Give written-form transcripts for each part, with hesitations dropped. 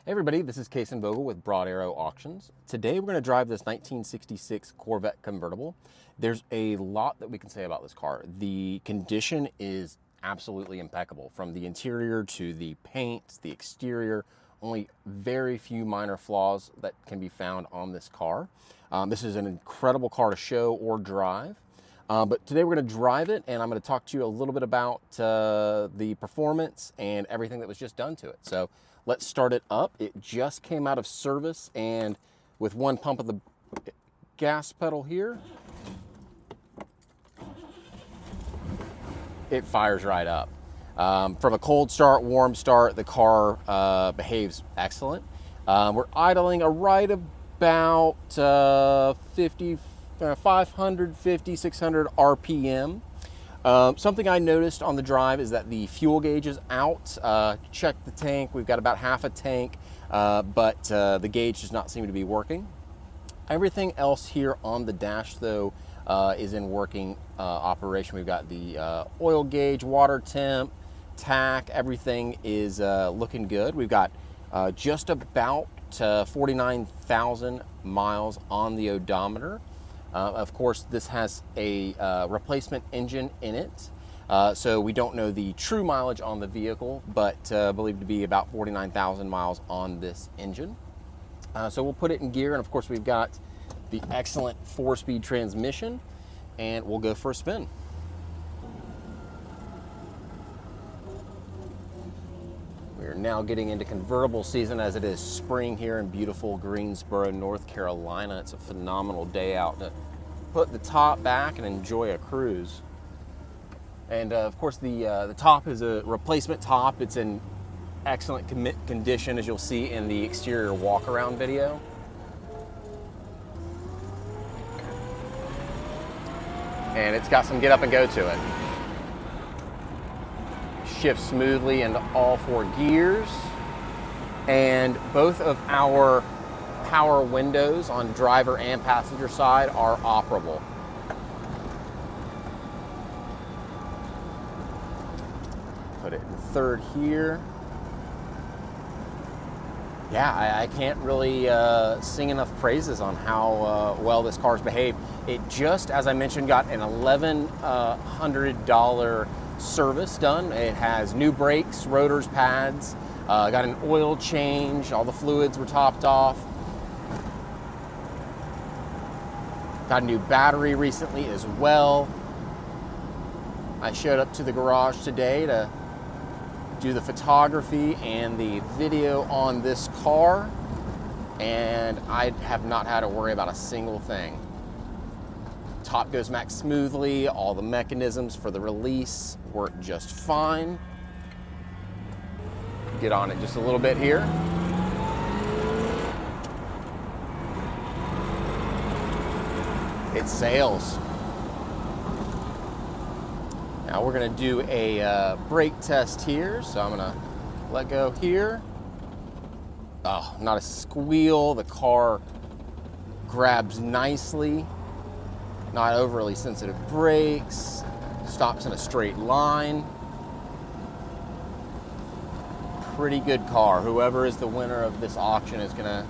Hey everybody, this is Case and Vogel with Broad Arrow Auctions. Today we're going to drive this 1966 Corvette Convertible. There's a lot that we can say about this car. The condition is absolutely impeccable, from the interior to the paint, the exterior. Only very few minor flaws that can be found on this car. This is an incredible car to show or drive. But today we're going to drive it, and I'm going to talk to you a little bit about the performance and everything that was just done to it. So let's start it up. It just came out of service, and with one pump of the gas pedal here, it fires right up. From a cold start, warm start, the car behaves excellent. We're idling right about 550, 600 RPM. Something I noticed on the drive is that the fuel gauge is out. Check the tank. We've got about half a tank, but the gauge does not seem to be working. Everything else here on the dash, though, is in working operation. We've got the oil gauge, water temp, tach. Everything is looking good. We've got just about 49,000 miles on the odometer. Of course, this has a replacement engine in it, so we don't know the true mileage on the vehicle, but believed to be about 49,000 miles on this engine. So we'll put it in gear, and of course we've got the excellent 4-speed transmission, and we'll go for a spin. We're now getting into convertible season, as it is spring here in beautiful Greensboro, North Carolina. It's a phenomenal day out to put the top back and enjoy a cruise. And of course the top is a replacement top. It's in excellent condition, as you'll see in the exterior walk-around video. And it's got some get up and go to it. Shifts smoothly into all 4 gears, and both of our power windows on driver and passenger side are operable. Put it in third here. Yeah, I can't really sing enough praises on how well this car's behaved. It just, as I mentioned, got an $1,100 service done. It has new brakes, rotors, pads, got an oil change, all the fluids were topped off. Got a new battery recently as well. I showed up to the garage today to do the photography and the video on this car, and I have not had to worry about a single thing. Top goes back smoothly. All the mechanisms for the release work just fine. Get on it just a little bit here. It sails. Now we're going to do a brake test here. So I'm going to let go here. Oh, not a squeal. The car grabs nicely. Not overly sensitive brakes. Stops in a straight line. Pretty good car. Whoever is the winner of this auction is going to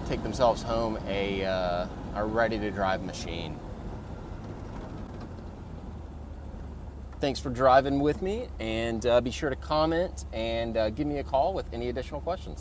take themselves home a ready-to-drive machine. Thanks for driving with me, and be sure to comment and give me a call with any additional questions.